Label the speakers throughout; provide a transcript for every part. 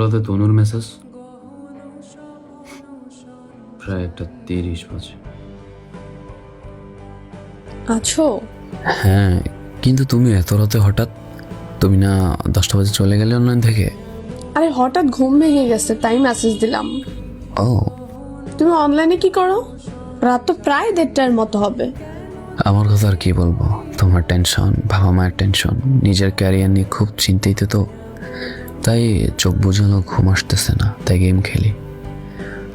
Speaker 1: রাতে তনুর মেসেজ প্রায় 1:30 বাজে।
Speaker 2: আছো?
Speaker 1: হ্যাঁ, কিন্তু তুমি এত রাতে হঠাৎ? তুমি না 10টা বাজে চলে গেলে অনলাইন থেকে?
Speaker 2: আরে হঠাৎ ঘুম ভেঙে গেছে তাই মেসেজ দিলাম।
Speaker 1: ও,
Speaker 2: তুমি অনলাইনে কি করো? রাত তো প্রায় 1:30টার মতো হবে।
Speaker 1: আমার কথা আর কি বলবো, তোমার টেনশন, বাবা মায়ের টেনশন, নিজের ক্যারিয়ার নিয়ে খুব চিন্তিত তো, তাই চোখ বুঝানো ঘুম আসতেছে না, তাই গেম খেলি।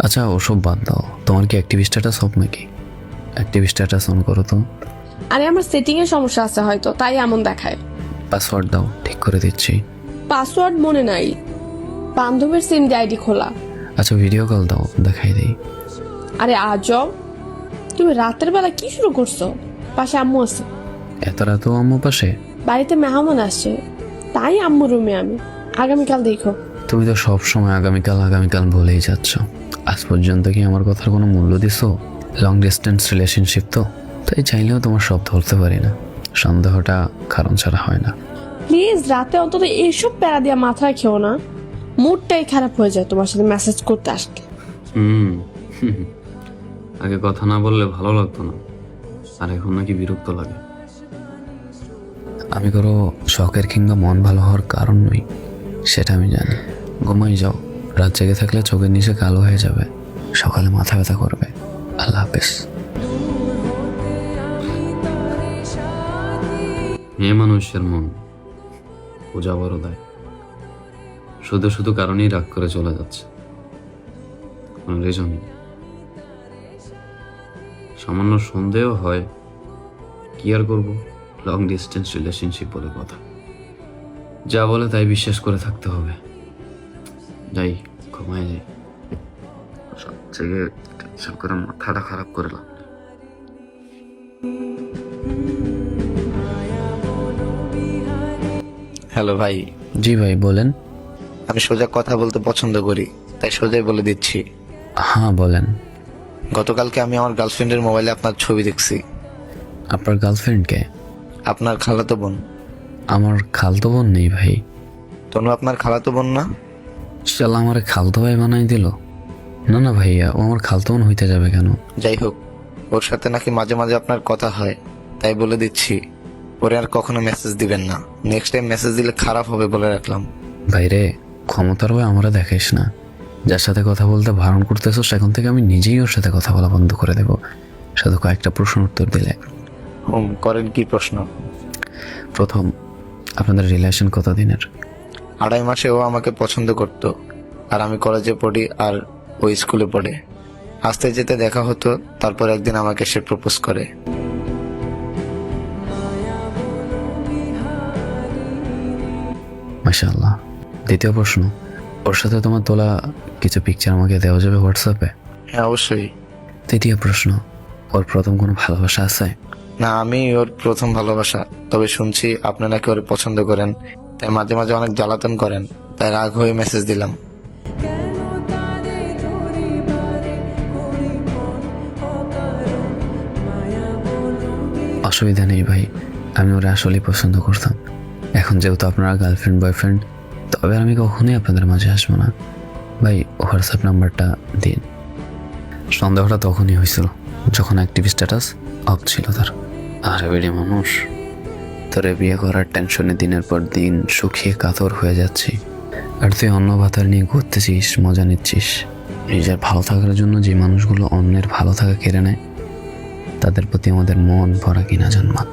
Speaker 1: আচ্ছা ওসব বাদ দাও, তোমার কি অ্যাক্টিভ স্ট্যাটাস অফ নাকি? অ্যাক্টিভ স্ট্যাটাস অন করো তো।
Speaker 2: আরে আমার সেটিং এর সমস্যা আছে হয়তো, তাই এমন দেখায়।
Speaker 1: পাসওয়ার্ড দাও, ঠিক করে দিচ্ছি।
Speaker 2: পাসওয়ার্ড মনে নাই, বান্ধবীর সিম দিয়ে আইডি খোলা।
Speaker 1: আচ্ছা ভিডিও কল দাও, দেখাই দিই।
Speaker 2: আরে আজব, তুমি রাতের বেলা কি শুরু করছো? পাশে আম্মু আছে।
Speaker 1: এত রাতেও আম্মু পাশে?
Speaker 2: বাড়িতে মেহমান আসছে, তাই আম্মু রুমে আমি। আগামীকাল দেখো।
Speaker 1: তুমি তো সব সময় আগামীকাল আগামীকাল বলেই যাচ্ছ। আজ পর্যন্ত কি আমার কথার কোনো মূল্য দিছো? লং ডিস্টেন্স রিলেশনশিপ তো, তাই চাইলেও তোমার সব ধরতে পারি না। সন্দেহটা কারণ ছাড়া হয় না।
Speaker 2: প্লিজ রাতে অন্তত এইসব প্যারা দিয়া মাথায় খেও না, মুডটাই খারাপ হয়ে যায় তোমার সাথে মেসেজ করতে আসলে।
Speaker 1: আগে কথা না বললে ভালো লাগতো না, আর এখন নাকি বিরক্ত লাগে। আমি কারো শখের কিংবা মন ভালো হওয়ার কারণ নই, সেটা আমি জানি। ঘুমাই যাও, রাত জেগে থাকলে চোখের নিচে কালো হয়ে যাবে, সকালে মাথা ব্যথা করবে। আল্লাহ হাফেজ। মেয়ে মানুষের মন পূজা বড় দেয়, শুধু শুধু কারণেই রাগ করে চলে যাচ্ছে, কোনো রিজন নেই। সামান্য সন্দেহ হয়, কি আর করবো, লং ডিস্টেন্স রিলেশনশিপ বলে কথা, যা বলে তাই বিশ্বাস করে থাকতে হবে। যাই, ঘুমায় যাই, সব থেকে টেনশন করে মাথাটা খারাপ করলাম।
Speaker 3: হ্যালো ভাই।
Speaker 1: জি ভাই বলেন।
Speaker 3: আমি সোজা কথা বলতে পছন্দ করি, তাই সোজাই বলে দিচ্ছি।
Speaker 1: হ্যাঁ বলেন।
Speaker 3: গতকালকে আমি আমার গার্লফ্রেন্ডের মোবাইলে আপনার ছবি দেখছি।
Speaker 1: আপনার গার্লফ্রেন্ডকে?
Speaker 3: আপনার খালাতো বোন।
Speaker 1: আমার খালতো বোন নেই ভাই।
Speaker 3: তনু আপনার খালাতো বোন না?
Speaker 1: শালা আমার খালতো ভাই বানাই দিল। না না ভাইয়া, ও আমার খালতো বোন হইতে যাবে কেন?
Speaker 3: যাই হোক, ওর সাথে নাকি মাঝে মাঝে আপনার কথা হয়, তাই বলে দিচ্ছি ওরে আর কখনো মেসেজ দিবেন না। নেক্সট টাইম মেসেজ দিলে খারাপ হবে বলে রাখলাম।
Speaker 1: ভাইরে, ক্ষমতার হয়ে আমরা দেখাইস না। যার সাথে কথা বলতে বারণ করতেছো সেখান থেকে আমি নিজেই ওর সাথে কথা বলা বন্ধ করে দেব, শুধু কয়েকটা প্রশ্ন উত্তর দিলে।
Speaker 3: করেন কি প্রশ্ন?
Speaker 1: প্রথম, আপনাদের রিলেশন কতদিনের?
Speaker 3: 2.5 মাসে ও আমাকে পছন্দ করত, আর আমি কলেজে পড়ি আর ও স্কুলে পড়ে। আসতে যেতে দেখা হতো, তারপর একদিন আমাকে সে প্রপোজ করে।
Speaker 1: মাশাআল্লাহ। দ্বিতীয় প্রশ্ন, ওর সাথে তোমার তোলা কিছু পিকচার আমাকে দেওয়া যাবে হোয়াটসঅ্যাপে?
Speaker 3: হ্যাঁ অবশ্যই।
Speaker 1: তৃতীয় প্রশ্ন, ওর প্রথম কোনো ভালোবাসা আছে?
Speaker 3: না, আমি ওর প্রথম ভালোবাসা। তবে শুনছি আপনি নাকি ওর পছন্দ করেন, তাই মাঝে মাঝে অনেক জ্বালাতন করেন, তাই রাগ হয়ে মেসেজ দিলাম।
Speaker 1: অসুবিধা নেই ভাই, আমি ওরা আসলেই পছন্দ করতাম। এখন যেহেতু আপনারা গার্লফ্রেন্ড বয়ফ্রেন্ড, তবে আমি কখনোই আপনাদের মাঝে আসবো না। ভাই হোয়াটসঅ্যাপ নাম্বারটা দিন। সন্দেহটা তখনই হয়েছিল যখন অ্যাক্টিভ স্ট্যাটাস অফ ছিল তার। আরে বেড়ি মানুষ, তোরে বিয়ে করার টেনশনে দিনের পর দিন শুকিয়ে কাতর হয়ে যাচ্ছি, আর তুই অন্য ভাতার নিয়ে ঘুরতেছিস, মজা নিচ্ছিস। নিজের ভালো থাকার জন্য যে মানুষগুলো অন্যের ভালো থাকা কেড়ে নেয়, তাদের প্রতি আমাদের মন ভরা কিনা জন্মাক।